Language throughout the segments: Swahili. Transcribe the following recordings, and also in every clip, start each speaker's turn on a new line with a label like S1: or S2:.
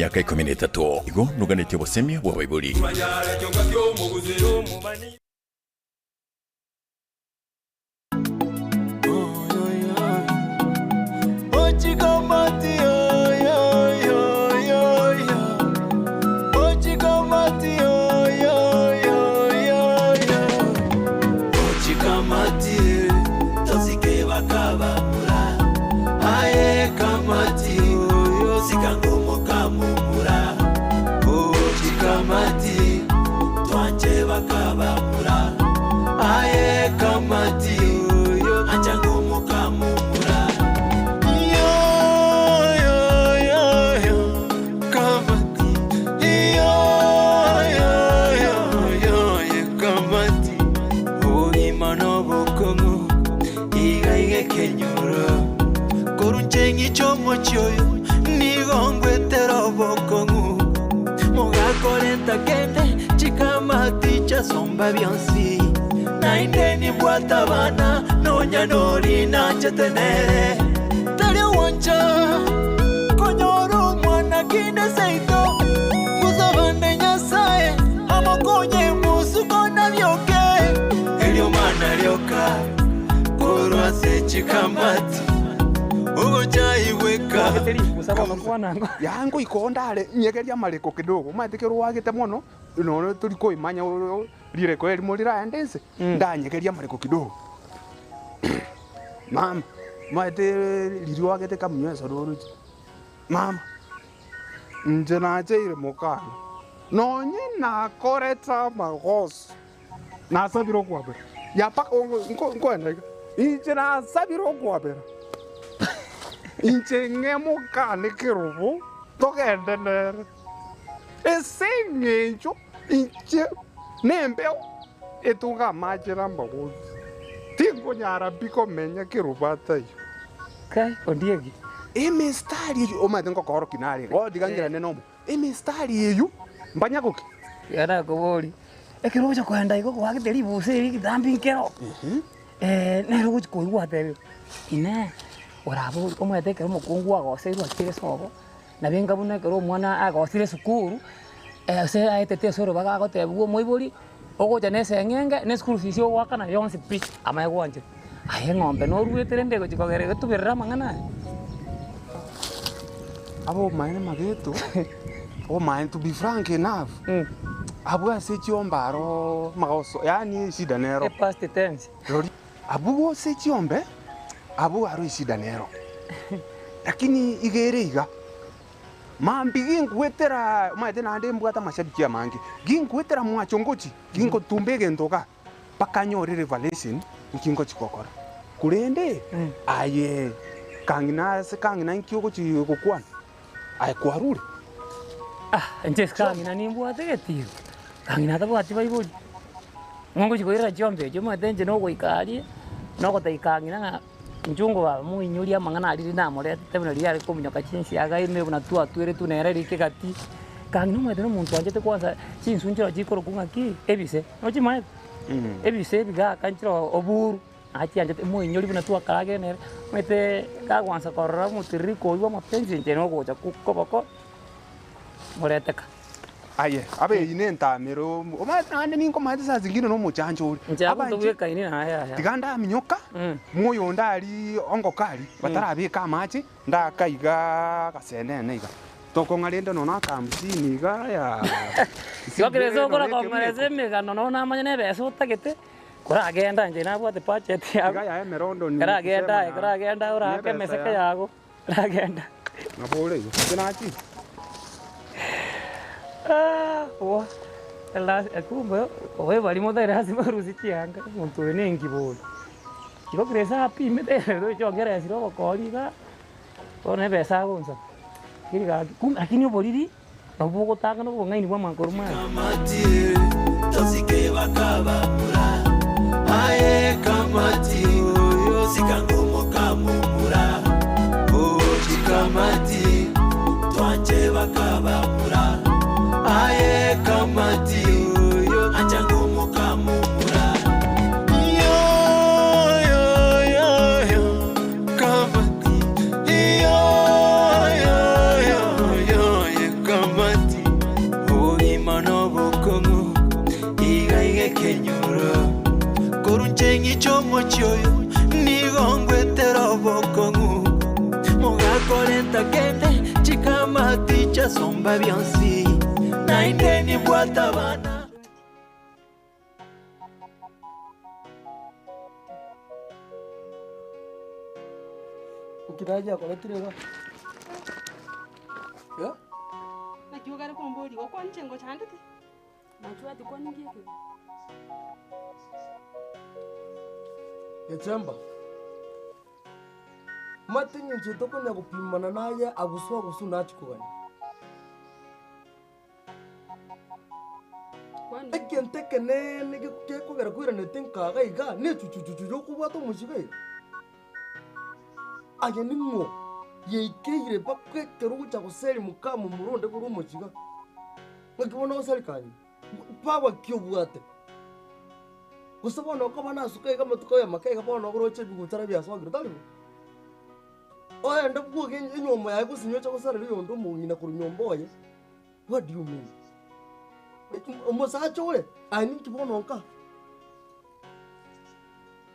S1: Yaka 13 igo nuganite obusemia bwa Baibuli.
S2: Somba bionsi na indeni bwata bana nonya nori na chetenere tare wancha konyoro mwana kinde seito kuzabande nyasaye amokonye musu kona byoke elio mana lyoka korwa se chikamati ugo chai weka
S3: kusaba mkwana yangu ikondale nyegeria mariko kidogo mathikirwo wagite muno no turi koimanya rire ko eri mulira endese ndanyegeria mariko kidogo mama maite riri wagite kamunyeso roruji mama nje na jeire mukana no nyina koreta magos na sabiro kwabera ya pa ngoenda inje na sabiro kwabera inje ngemukane kirubu togendenere esengejo inje nembeo etuga majira mbago tingo nyara biko menya kirubata yo
S2: kai ondiegi
S3: emistari yo oma tengo koro kinari digangira nenomo emistari yo mbanya goki
S2: yara kobori ekiroja kwenda iko kwagiteri buse iri dambi nkero nero guchi koigwa tebe ine orabo omwete kero mukungu agosirwa kire sobo na benga buna kero mwana agosire sukuru se aitete soro baga gotebuo moibori ogoja nese ngenge ne school fees yo wakana yonse pitch amaegwanje aye ngombe no ruetere ndego chikogere gutubirira mangana
S3: abo maene mageto o maene to be frank enough abo ase chiombaro magoso yani shida nero
S2: past tense
S3: rori abo se chiombe abo aro shida nero lakini igereiga mambi ginkwetera maite nande mbwata mashabiki ya mangi ginkwetera mwachongochi ginko tumbege ndoka pakanyo revelation nkingo chikokora kurende aye kangina nkiyoko chikokwana aye kwarure
S2: njes kangina nimbwate getiro kangina tabwati Baibuli ngongo chikoira chombe choma tenje no goikarie no gotaikangina nga njungu ba muinyuria mangana ari na more tebona riari komunyoka chinsi agaime buna tu atwere tu nere rikegati kangino mwete no muntu anjete kwanza chinsunjira chikoro kungaki ebise no chimae ebise biga kanchiro oburu achi anjete muinyuri buna tu akarage nere mwete kagwanza korora mutiriko iwa mapenzi njeno gocha kukoboko moreteka
S3: aye abe inenta mero oma ande ninko mahati saa zingine no muchanjo uri
S2: abanje ini na haya
S3: tiganda minyoka moyo ndari ongo kali batarabika amachi ndakaiga kasene neiga toko ngalenda nona kamsini ga ya
S2: siwakerezo kora kongereze megano nona amanye beso utagete kora agenda nje nabwate budget yago
S3: ya merondo ni
S2: kora agenda ura kemeseka yago agenda
S3: ngabole yo kinachi
S2: wa ela akumba owe bali modera hasima rusi chianga muntu nengi boli kiko kresa api medere do chongera siro kokoliga one besa gonza kiriga kum akini boliri obugo tanga no ngaini bwa mankoruma
S4: kamati tosike bakaba mura aye kamati yo sikangomo kamumura o chikamati twanje bakaba mura aye kamati yo achangomo kamumura yo kamati yo somba byansi nainde ni bwata bana
S5: ukiraja kwa letrega ya
S6: na kiogara kombori kwa nchengo chandete
S7: Machuati kwa nini yake?
S5: Echamba matinye nchitoko nya kupimana naye aguswa gusuna chikogani
S7: Kwani
S5: ekenteke nene kekogera kwira netenkaga iga ne chuchuchuchu yokubwato mushigai age ningo yeikeire bakekero gucha guseri mukamu muronde buru umushiga ngakibona osarikani paba kyobwate gusabona uko banasuka iga matuko ya makaiga bona goroche bigutara byaswagira talibo oya ndabwo inyombo yawe gusinyo cyo gusara biyondo munyina kuri nyomboye what do you mean umusacho ule ani kibona onka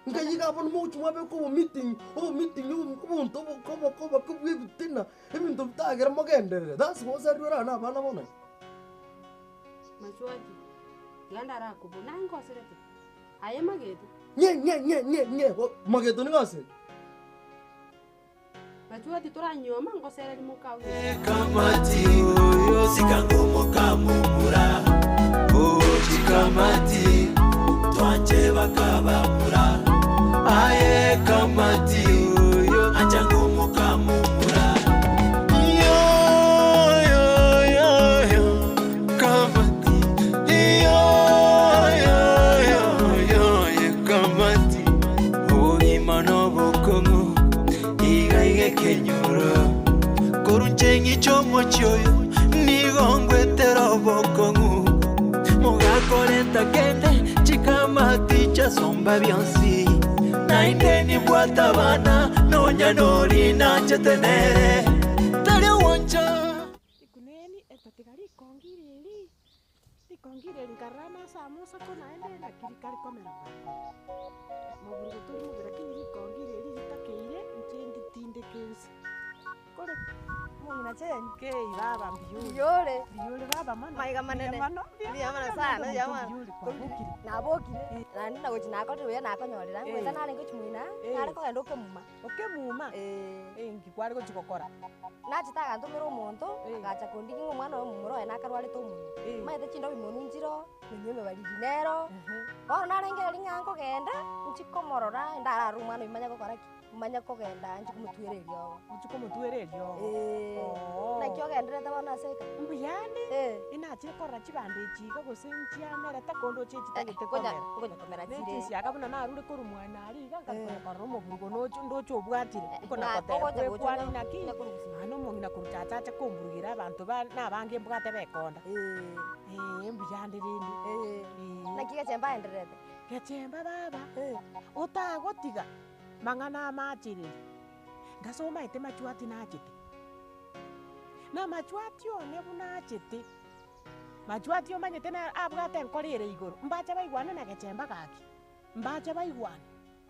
S5: ngayiga abona mu chumwa be ko meeting ubuntu ko kubwibitina ibintu bitagira magenderere that's what I do na bana bona
S7: machuati ganda rako bonango serete aye mageto
S5: nye mageto ni ngase
S7: machuati toranyoma ngosera ni mukawe
S4: kamati sikangomoka mumura chikamati twanje bakabamura aye kamati anjangomoka mumura yo kamati yo kamati imano bokongo iga kenyoro korunjengi chomo choyo nigongwetera bokongo mugakorenta kende chikamati cha somba byansi nainde ni bwata bana nonya nori na chetenere tare woncha
S6: ikuneni etatigari ikongireli karama samusa ko naende na kirikari komera maburu turi mubira kinyi ikongireli itakeire nchendi tinde kensi kore mungina chenke baba mbiyule biyule baba mana
S8: maiga manene
S6: mana
S8: sana jamani
S6: kwabukiri
S8: nabokire nandi nago chinakote we nakonyorera ngweza nari ngochimwina nari kogenda
S6: okemuma ngikwari gochigokora
S8: nachitaga ntumira omonto agacha kondiki ng'omwana wa mumuro ena akarwarete omunwa maete chindo bimonunchiro ninyume bariri nero bono narengera ng'anko genda nchikomorora ndarara omwana imanya gokora ki manya kogenda nchikumutwereria ogo
S6: nchikumutwereria ogo
S8: nakio genderete bono aseka
S6: mbuyande inachire korora chibande chiga gose nchiamerete kondo chechitagete
S8: komera chire
S6: nchiakabuna narure koru mwana ariga ngakorora omoburugo ndocho obwatire ikonakotera naki ano mongina kuruchachacha komburugira abantu nabange mbwate bekonda mbuyande rindi
S8: naki gachemba enderete
S6: gachemba baba utagotiga mang'ana amachirire ngasomaete machuati nachete na machuati one bunachete machuati omanyete na abwate enkorere igoro mbacha baigwane na gachemba gaki mbacha baigwane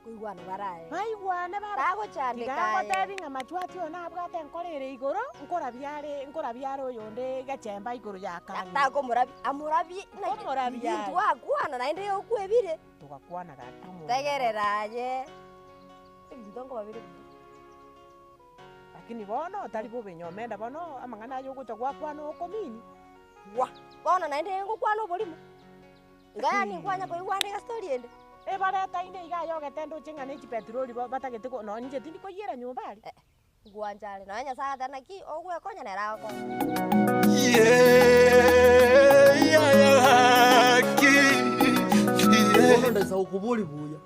S8: kuigwana baraye
S6: baigwane
S8: bagochandika
S6: tebi ng'a machuati one abwate enkorere igoro nkora byare oyonde gachemba igoro yakanye
S8: amurabi twakwana naende yokwebire
S6: tugakwana gaki
S8: tegereraye ndongo babiri
S6: lakini bono tari bobenyomenda bono amang'ana ayo gocha gwakwana okomini
S8: bono naende ngokwana oborimo ngaya ninkwanya koigwandika story ende
S6: bareta inde iga yogete ndoche ng'ana echipetroli batagete no nje tindi koyera nyumba ari
S8: ngwanjare nawe nyasaga naki ogwekonya nerako
S5: bono ndaisa ukubuli buya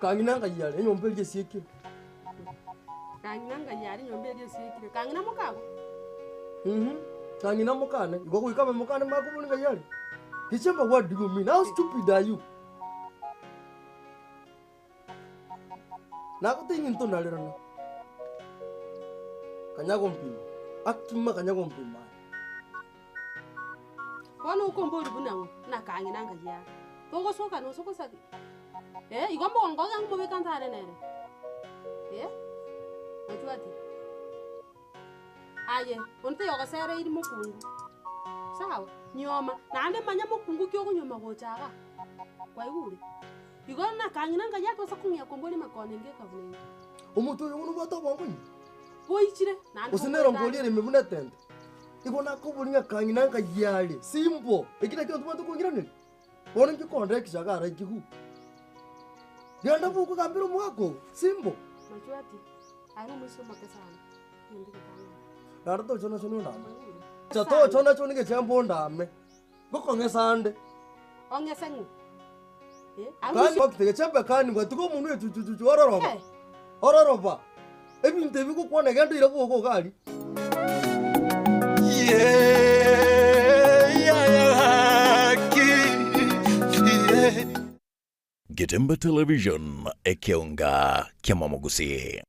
S5: kanginanga yale enyomba elie siekire
S7: kanginanga yari nyombe elie siekire kangina mukago
S5: kangina mukane igo gwikame mukane makubulinga yale hichemba what do you mean how stupid are you nakutingi ntonalirana kanyago mpima akima kanyago mpima
S7: bono ukombori bunango na kanginanga yari togosoka no sokosaki igomba ngoga ngumubekantare nere machuati Aye, onte yokasere iri mukungu. Sawa, nyoma. Nande manya mukungu kyo kunyoma gochaga. Kwa igure. Igona kangina ngaya kosa kunya kombole makone ngeka vule.
S5: Omuntu uyu unu bata bangoni.
S7: Boichire, nande.
S5: Usinero ngoliere mebuna tende. Igona kubulinga kangina ngayale. Simple. Ekita kyo tumatu kungira nini? Bona ngikonda kishagara ikihu. Yanda buku kambiro mwako. Simple.
S7: Machuati. Ari mwiso makasana. Ndike kanga.
S5: Narto chona chona ndame. Chato chona chona ke chambo ndame. Goko ngesande.
S7: Ongesengu.
S5: Kani wakitege chambe kani ngo tuko munu etututu ororoba. Ororoba. Ebi ntebi ko kwana gando ira ko gali.
S1: Getemba Television ekeonga kiamamogusi.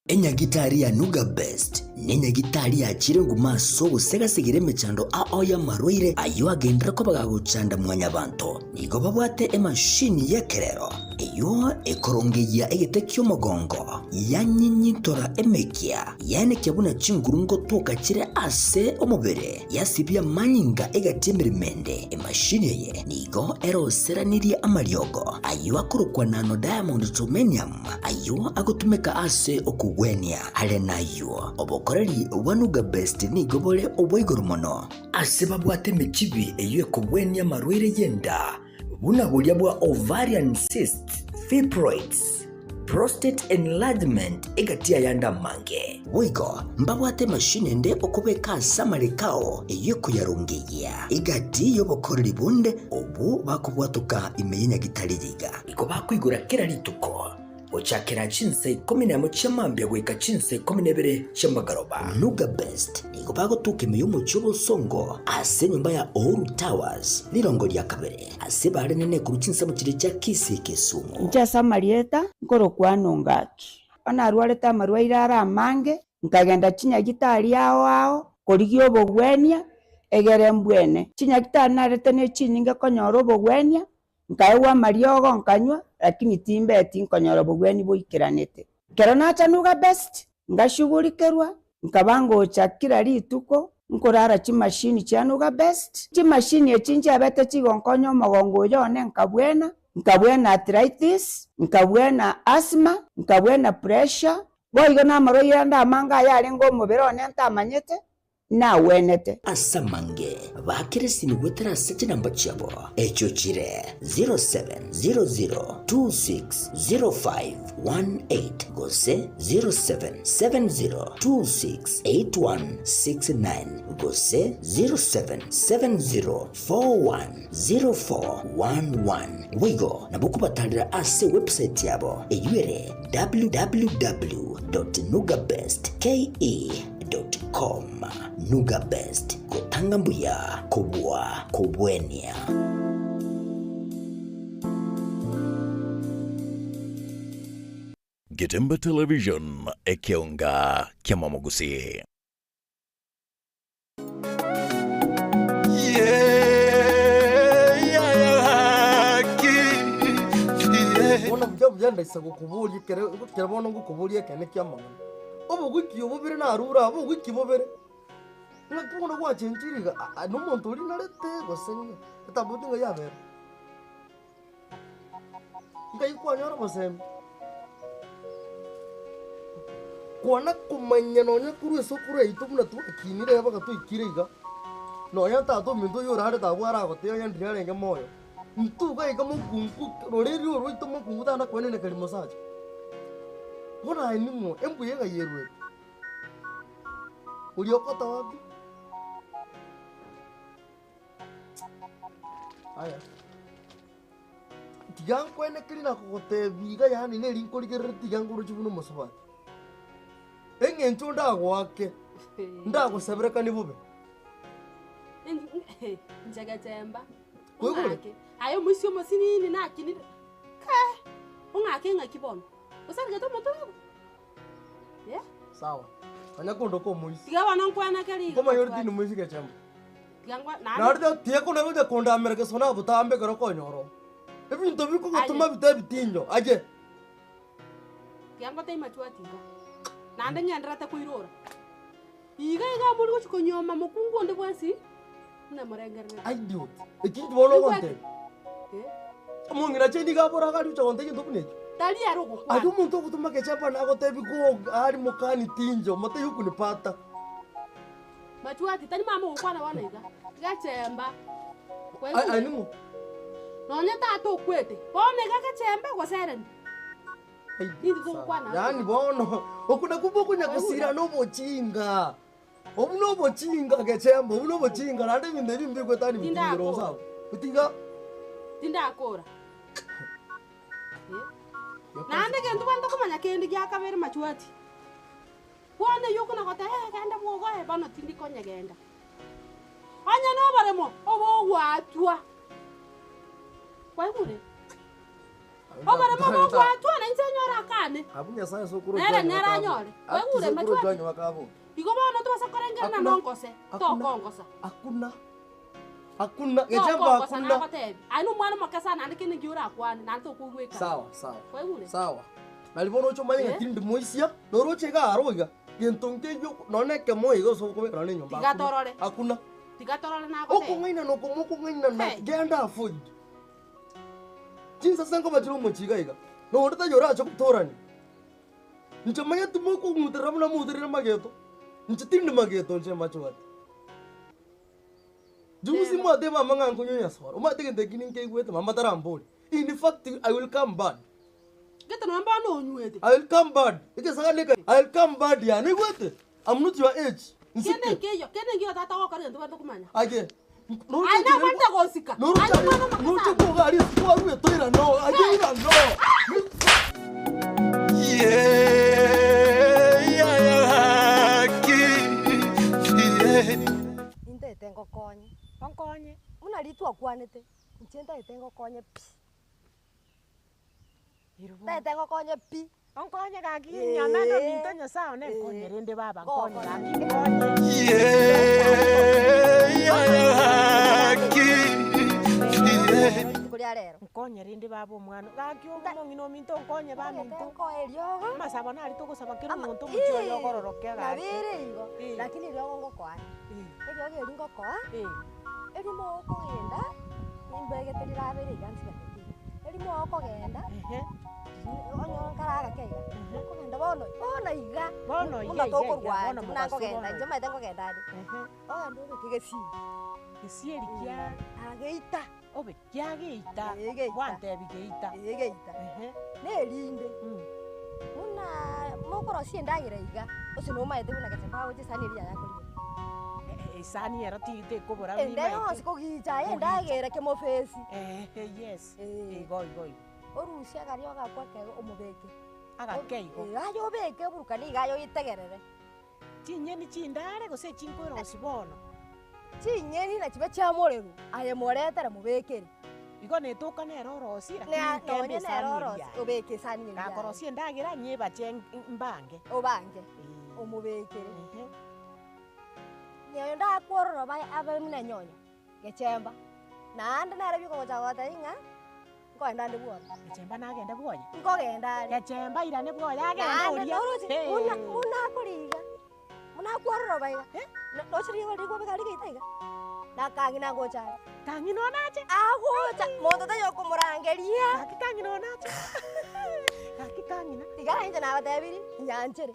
S9: Enyagitari ya Nuga Best nenyagitari ya chirengu maso gusegasigire mechando aoya marwire ayo agendera ko bagagucanda mwanya banto nigo babwate emashini yekerero iyo ekorongeya egete kyomogongo yanyinyitora emekia yane kyabuna chingurungo toka kire ase omubere yasibya manyinga egatemerimende emashini ye nigo eroseranirie amaryogo ayo akorokwa nano diamond titanium ayo agotumeka ase okugwenia ale nayo obokoreri wanuga best nigo bole oboigoro mono ase babwate mechibi eyo ekugwenia marwire yenda buna bulya bwa ovarian cyst fibroids prostate enlargement egatia yanda mange wigo mbabwate mashine nde okubeka samarikao eyeko yarongeye igati yobokoreri bunde obu bakubwatuka imeyenya gitarigiga iko bakwigura kera lituko ochakera chinse 11 chamambya gweka chinse 12 chamagaroba Nuga Best iko bagotuka imeyumo chubo songo ase nyumba ya Oru Towers lirongo lya kabere ase bare nene ku chinse mu kire cya Kisi Kisumu
S10: ncha samarieta ngoro kwanongaki ona arwareta marwaira ara mange nkagenda chinya gitari yao korigyo obogwenia egere mbwene chinya gitari narete ne chininga konyoro obogwenia nkaiwa mariogo nkanywa lakini timbeti nkonyoro obogweni boikiranete kero nacha Nuga Best ngashugulikerwa nkabango chakira lituko nkorara chimashini cha Nuga Best chimashini echinje abete chigonkonyo mogongo yone nkabwena arthritis nkabwena asthma nkabwena pressure boigo na maroira ndamanga yale ngo mubirone ntamanyete na wenete
S9: asamange bakirisi nigwetera sete namba chabo echo chire 0700260518 gose 0770268169 gose 0770410411 wigo nabukubatalira ase website yabo eyuere www.nugabestke.com Nuga Best kutanga mbuya kubwa kubwenia
S1: Getemba Television ekeonga kiamamogusi.
S5: Bona bujya ndayisa gukuburi kere bona ngukuburi kene kyamana obo gwikiyo bobere narura abo gwikibobere ngakubona kwa chenjiriga n'umuntu uri narete gosenya tabutinga yabera ngayikwanyara bosem kwana kumanya nonya kuru esokuru yitumuna tukinire yabaga tuyikiriga nonya tato mindu yorare tabwara gote yandi yarenge moyo ntuga igamo kungu roreri oro itomo kungu tana kwenene kali masaje bona ainimo embuye ga yerwe uliokota wapi aya tigang kwene klina kote biga yani ne linkori gerre tigang guru chibuno mosoba engencho ndago wake ndago sebreka ni bube
S7: njaga temba
S5: kwegure
S7: ayo musyo mosinini nakini ka ungake ngakibono usarga to moto yeah
S5: sawa anya kondo ko muisi
S7: tiga wana nkwana kali
S5: koma yordi ni muisi kechamba
S7: tigangwa
S5: narde tie ko nego konda amerika sona butambe garo ko nyoro ebinto biko gutuma bitabitinjo aje
S7: tigangwa tai machuati nande ngenderete kuirora iga muri guchikonyoma mukungu ndi bwesi na murengerere
S5: idiot ekindi bono konte mungira chendi gabora kali chonde kintu kunecho
S7: tali yaro go
S5: adu muntu kutuma kechapa na gotebi go ari mukani tinjo mate yukunipata
S7: Machuati tani mama ukwana wana iga gachemba
S5: ai nimu
S7: nonya tato kwete bone gachemba go sereni Nindi kukwana
S5: yani bono okuda kubokunya kusira no bochinga obuno bochinga gechemba obuno bochinga nande binderi mbigwe tani bitingiro sawa bitinga
S7: tinda akora nande kentu banda kumanya kendi gyakabere machuati bone yokuna gote genda bwogo bano tindi konya genda anya no baremo obo watwa kwaimure obaremo watwa na insenyora kane
S5: abunya sasa sokuru
S7: nera nyore kwaimure machuati
S5: wakabo
S7: iko bono tubasa korengera na nonkose to kongosa
S5: hakuna gechemba hakuna
S7: ainu mwana makasa nande kene giura kwani nanto kugweka
S5: sawa sawa nalibono cho manya tindi moisia noroche ga aroiga yentonke yo noneke moiga so ko kana nyomba
S7: tigatorore
S5: hakuna
S7: tigatorore na ko
S5: okungaina no kumukungaina na genda afoid jinsa sango bajiro mochiga iga no orita yora cho kutorani nchamanya tumuko mutera muna mutera mageto ncitindi mageto nche macho Juzi mwate mama ngangu nyonya swara. Umate kende kininke igwete mama taramboli. In fact I will come bad.
S7: Geta no mba no nywete.
S5: I will come bad. Ike sanga leka. I will come bad ya ni gwete. I'm not your age.
S7: Kende ngiyo tata wako kare ndo kumanya.
S5: Age.
S7: No ana kwenda gosika.
S5: No choko gari kwa ruwe toira no. Age ira no.
S8: Tengo konye. Konye. Una litu akwanete. Nchenda tengo konye pi. Tengo konye pi.
S6: Konye kaki nyamendo mintonyo sawa ne konye rende baba konye kaki konye rende baba omwana kaki omongino minto konye ba minto masaba nali tokosaba kero muntu mucho yogororoke
S8: gaki nabirigo lakini ryo ngokwana eryo geringo kwa erimo okugenda imbegeterira abere igansiga erimo okugenda onyo karaga kega okugenda bono iga muna tokorwa muna kugenda nje maite kugenda ari ndo bekigesi
S6: gesieri kia
S8: ageita
S6: obe kia geita wante bigeita
S8: nerinde muna mokoro siendagira iga ucio no maite buna gachapa oje saniria yakori
S6: isani era tite kobora
S8: mimi ende yose kugija enda gera ke mofesi
S6: yes goi
S8: orusia gario gakwa ke omubeke
S6: agakeigo
S8: ayo beke burukani gayo itegerere
S6: chinyeni chindare gose chinkwero sibono
S8: chinyeni na chibe cha moreru aye moretera mubekeri
S6: igo netoka nero rosi
S8: lakini nero rosi obeke sani
S6: ya korosi ndagira nyeba chen mbange
S8: obange omubekeri Nyenda kororo bai abe mna nyonya gechemba nande nare biko gocha inga ngoenda ndi bwona
S6: gechemba nagenda bwonya
S8: ngogenda
S6: gechemba ira ne bwonya agenda uria
S8: una kuriga muna kororo bai no chiri wali go bikari geitaiga na kangi na gocha
S6: kangi no nache
S8: agocha mondo ta yoko murangeria
S6: kangi no nache kangi na
S8: tigara inja na batebiri nyanchere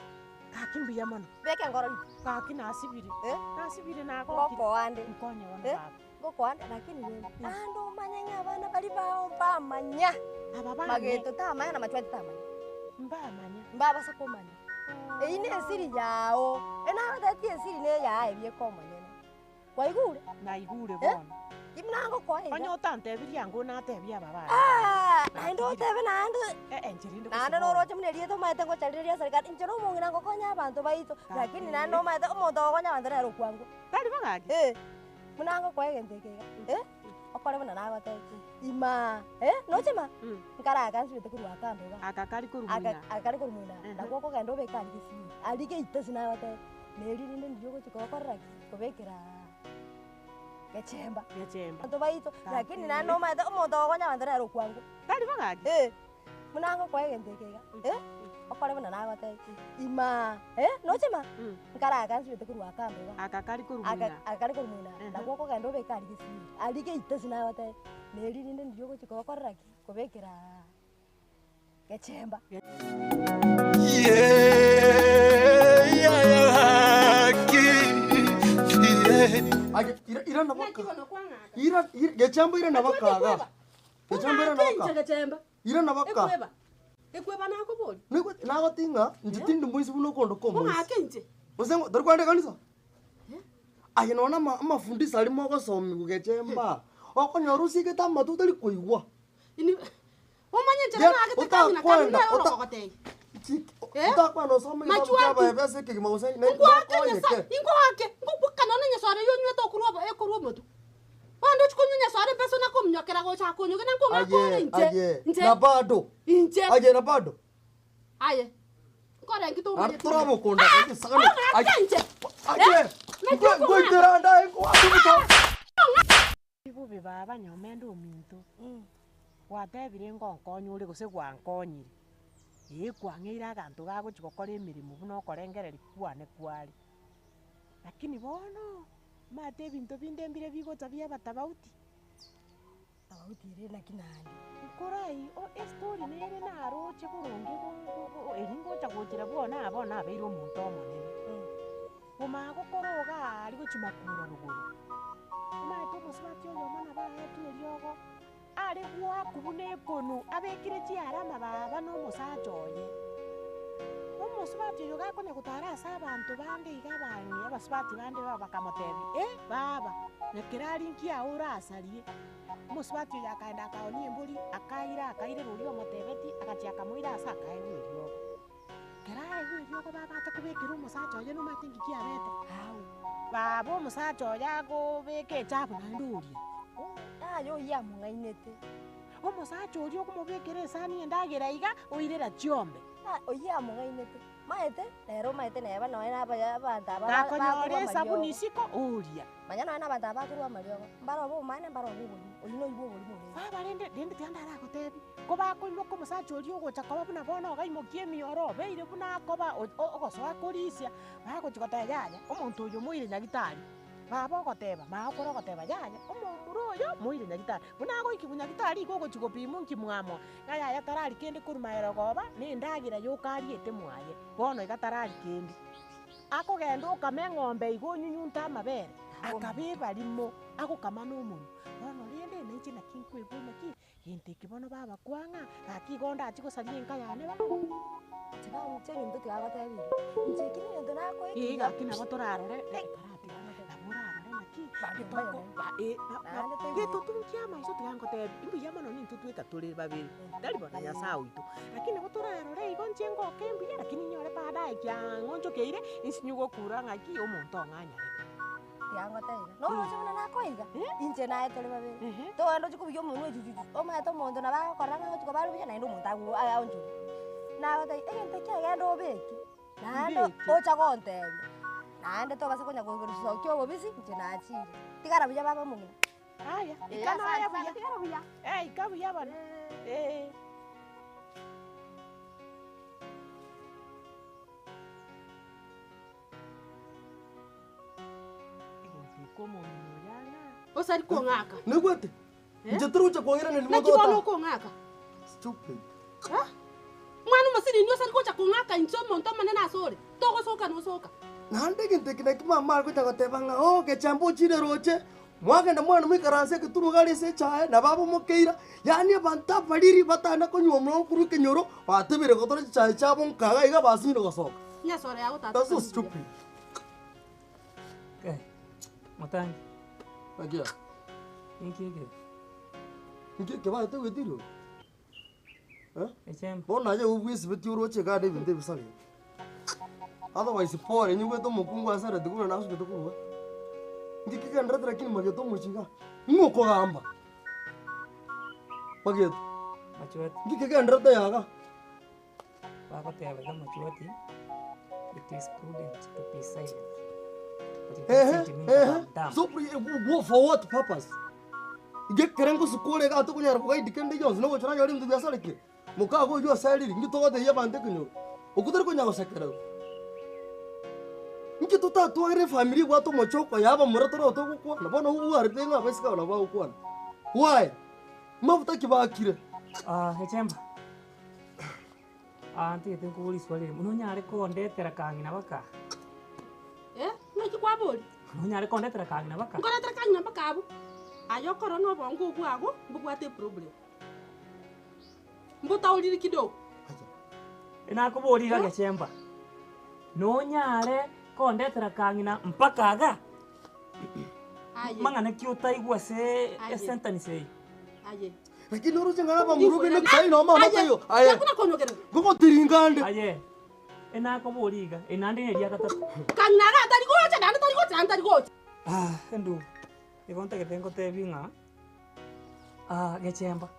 S6: kakimbiya mono
S8: beke ngorori
S6: kaki nasibiri nasibiri nako
S8: ngoko ande
S6: mkonye wana baba
S8: ngoko ande lakini ando manyanya abana bali baomba manya mageto tamanya na machwati tamanya mbaba sakomanya ine siri yao ena dati siri ne ya ebye komanya kwa igure
S6: na igure bona
S8: imnango kwa ega
S6: onyo tante biryango na tebya baba
S8: ndo tebe nando
S6: njirindo
S8: nando no roche mnerie to maite ngo chaliria serikali njero mungina ngo konya abantu baito lakini nando maite omonto konya abantu rero kwangu
S6: tali bangaki
S8: mnango kwa egendekega okore bana nago tete ima nochema nkara kansi bete kurwa kando ga
S6: akakari kurumuna
S8: akakari kurumuna ndako ko gando be kali kisi alike itasi nago tete neri ninde ndiyo ko chikokorra kobekera gechemba ndo baito lakini nando maite omonto konya abantu rero kwangu
S6: tali bangaki
S8: mnango kwa egendekega okore buna nagote ima nochema nkara kanzwete kurwa kambe ba
S6: akakari kurumuna
S8: akakari kurumuna nagwo kogenda obekari gisi alige itesi nagote neririnde ndio gochikokorera ki kobekera gechemba
S5: ira nabaka ira gechemba ira nabakaga gechemba ira nabaka
S7: gechemba
S5: ira nabaka
S7: ekweba nako boli
S5: nago tinga ntitindi mwisi buno kondo komo
S7: ngake nje
S5: usengo dari kwande kanisa aye nona amafundisa arimo gosomi kugechemba okonyoru sike tamatu tari kuigwa
S7: ini umanye njera nake tekana kana orogote
S5: utakwano somi kaba bese kigima usengo ne
S7: ingwake ngubukana nenya sare yonywe to kuroba ekurwo mutu wando chikunyunya sare pesa na kumnyokera go chakunyu kana ngoma nje
S5: na bado
S7: nje
S5: aye na bado
S7: aye kore ngito
S5: mwe artramo konda kisana
S7: aye nje
S5: aye ngoiteranda iko atubuta
S6: ibubi baba nyomendo ominto watebire ngonkonyure gose gwankonyire kwang'eire aganto gagochigokora emirimo buna okorengereri kwane kwari lakini bono mate ebinto bindembire bigota bia batabauti
S8: ire nakinandi
S6: korai estori nere naroche boronge eringocha gochira bona abona abeire omonto omonene omagokoroga ari gochimakura ruguru omate omosibati oyo omana baetu eriogo ari gwakubuna ekonu abekire chiarama baba n'omosacha oye omusibati oyo gakonya gotara ase abanto bande iga bange abasibati bande bakamotebi baba nyakera ari nkiago orasarie omusibati oyo akaenda akaonia embori akaire rori omotebeti agachia akamoira ase akaewa eriogo kera aewa eriogo bagacha kobekera omosacha oyo nomate ngiki abete baba omosacha oyo agobeka echabu naende oria
S8: ayo yamung'ainete
S6: omosacha oria okomobekera esani endagera iga oirera chiombe
S8: oyamung'ainete maete nero maete neba noe nabantu
S6: gakonyora esabuni isiko oria
S8: manya noe nabantu abakorwa amariogo mbaro bomane mbaro boboni oyi noibo obori mone
S6: baba rende tiandara gotebi ko bakoimoka omosacha oria ogocha koba buna bono ogaimokia emioro obeire buna akoba ogosoa korisia bagochigoteba yaya omonto oyo moire nyagitari baba ogoteba maokora ogoteba yaya omomuro oyo moire nyagitari buna agoiki bunyagitari igo ogochigopima nkimwamo yaya tarari kende korumaero goba nendagira yokariete mwaye bono iga tarari kendi akogenda okame ng'ombe igo onyunyunta amabere akabeba rimo agokama n'omonwe bono rende naiche nakinkwebwa naki gintiki bono baba kwang'a gakigonda achigosaria enka yane ba
S8: tigamuche ginto tigagotebire nche kini gento nakoiki
S6: iga kinabo torarore gitutunkia maiso tigangotebi imbuya mono nintu tweka turi babiri ndaribona nyasaye witu lakini gotorarore igo nche ngoke imbuya lakini nyore baadaye kiang'onchokeire insinyugo kura ng'aki omonto ong'anyare
S8: tigangoteire noche buna nakoiga inche naye tore babiri toendo chikubuya omonwe echuchuchu omaete omonto nabagokorera ng'agochiko barubuya naende omonto aonchuri nagotei egento kiagenda obeki naende ocha gontebia naende togase konya gosokia obobisi inche nachire tigara buya baba mong'ina
S6: aya ikanaya buya ikabuya bana como moyana
S7: osari kong'aka
S5: negwete nche turucha kwongera ne limo
S7: nakibono kong'aka
S5: stupid
S7: mwana musiri ndio sari kocha kong'aka incho monto manene asore togosoka nosoka
S5: nande gintiki nakimamara gocha goteba ng'a gechemba ochire roche mwagenda mwana mwikaranse ekituru garese chae na baba mokeira yani abantu abariri batana konywa omurongo kuru kenyoro batebire gotore chae chabo nkaga iga basimire gosoka
S7: nyasore yago tata
S5: that's so stupid
S2: Mutangi.
S5: Agia. Inki keba te wetiro. Bona je ubwisi betiro che ga de binde bisale. Otherwise pore nyugo to mukungu asara duguna na usko to kuruwa. Inki kigandra trakini mageto muchiga. Ngoko gamba. Mageto.
S2: Machuati.
S5: Inki kigandra ta yaga.
S2: Baba te yaga machuati. It is prudent to be silent.
S5: So for what purpose? Get kerengo sukole ga to kunyara ko dikende yons no chana yori mdu biasa leke muka go yo salary ngi to de yaba nte kunyo okutari konyago sekera nki tutatwagire family gwato mochoko yaba muratoro otogukwana bona uaritenga abasika na bagukwana why mafuta kibakire
S2: Echemba ntigete nkugura iswali muno nyare kondetera kangina baka
S7: Mwiki kwa boli
S2: muno nyare kondetera kangina baka
S7: Kondetera kangina baka abu ayokoro no bongo bwago mbugwate problem mbutauliri kidogo
S2: Inakuburiga Gechemba no nyare kondetera kangina mpaka aga mangana kiutaigwa se sentence
S7: aye
S5: lakini uruzi ngaraba muruge ne kai no mama tayo
S7: aye kuna konogera
S5: gogo tiringande
S2: aye inakuburiga inande ne dia katatu
S7: kangina atari gocha ndari gocha
S2: ndu igonta que tengo te vinga Gechemba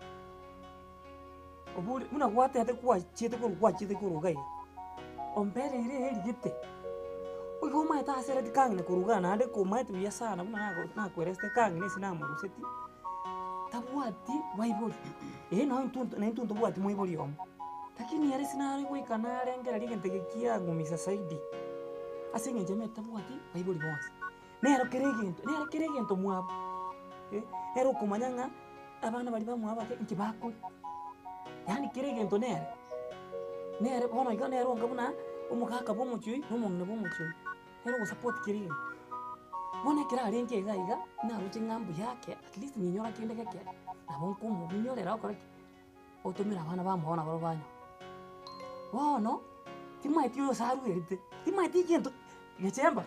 S2: oburi muna gwate ate kwa chite kuru gai ombere ire gite ugo mai ta sere dikang ne kuruga na ade ko mai tu ya sana muna na kwereste kang ne sina mo seti tabuati waibori no intunto buati mo ibori om lakini yare sina ri ko kana rengera ligente kia ngumisa saidi asinge jeme tabuati waibori bonse nero keregento mwabo nero kumanyanga abana bali bamwaba ke nkibako yani keregento nere bona iga nero ngabuna umukaka bomuchui n'umuntu bomuchui nero go support keregento bona kira arenge iga na ruti ngambu yake at least ninyora kende keke nabonko mu binyorera okora otomira abana bamubona baro banyo bono timaiti yo saru erite timaiti gento Gechemba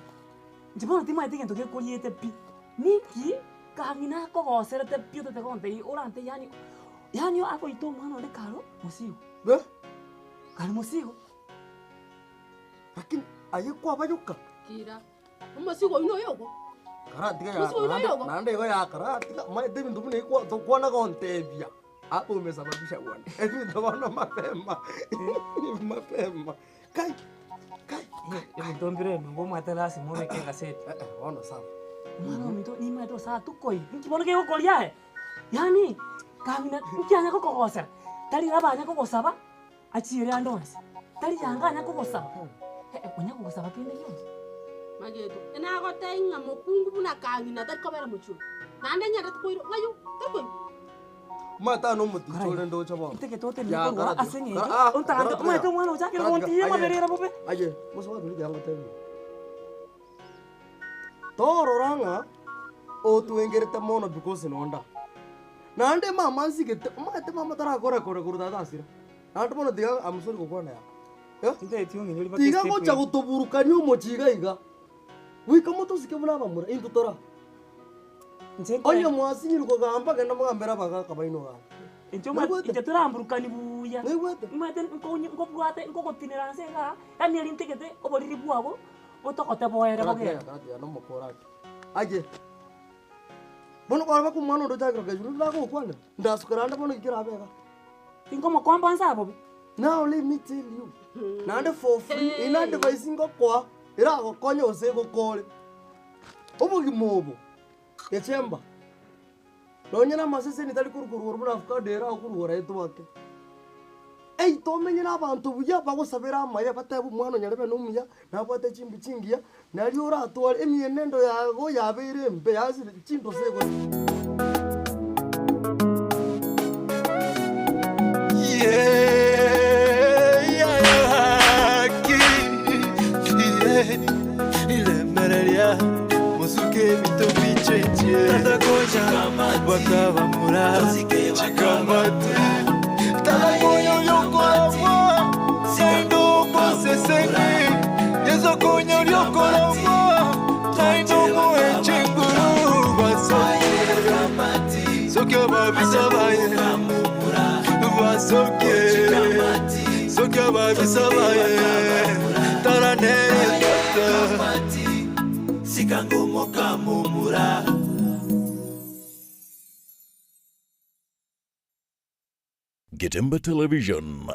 S2: njibona timaiti gento gekuriete pi niki kangina ko goserete pi te konte orante yani ako ito mwana de karo musigo karo musigo
S5: lakini aye kwa bajuka
S7: kira musigo ino yogo
S5: karati ya nande go ya karati mai debi ndumune kwa to kwana konte bia hapo umesababisha bwana hivi ndio mapema kai
S2: ndombire ngo matala si mome ke gaseti
S5: ona sawa
S2: mwana mito ni mato sa tukoi nkibona ke gokoria yani kangina nkyanya ko kogosera tari abanya ko gosaba achire andonse tari yanganya ko gosaba onya ko gosaba kende yonse
S7: mageto ina go tenga mokungu buna kangina tari ko bera muchu nande nyara tukoiro ngayu tukoi
S5: mata no muti chole ndo chaba
S2: iteke tote ni ko asenye ontanga mata mwana uchake ngonti maberera bobe
S5: aye muso tuli yango tebi tororanga otuengerete mono because nonda nande mama nsigete mate mama tara kore kurudada asira nande mono diga amusori kokwana ya
S2: inde etiungi nyoli
S5: bakiste diga gocha gutoburukanya umuchiga iga wika moto sikebuna bamura indutora oyo mwasi nyiruko gamba genda mugambera baga kabaino ga
S2: inje turamburukani buya mate nko bwate nko gotinera nsenga yani elintegete oboriri bwabo otokote boere bogera
S5: no mukora aje bono kwa ku mwana ndo chakira kajuru ndako kwana ndasukaranda bono ikira abega
S2: ingo makwamba nsabo
S5: now let me tell you nande for free ina device ngo kwa ira go konyo osego kole obugi mobo Gechemba nonyena masese ni tali kurukuru buna afuka dera okurura etu wake tomenyera abantu buya bagosabira amaya batabu mwana nyarebe n'umuya nabwate chimbi chingiya nari oratwara emienendo yago yabere mbe yazire chindo sego
S4: ilemereria musuke bitobicheche tatakoja bakabamura chikamate talamoyo yokoramo sendo koseseni yezo konyo yokoramo taindo moechenguru basoke soke babisabaye basoke soke babisabaye tarane sikangumo kamumura
S1: Getembe Television.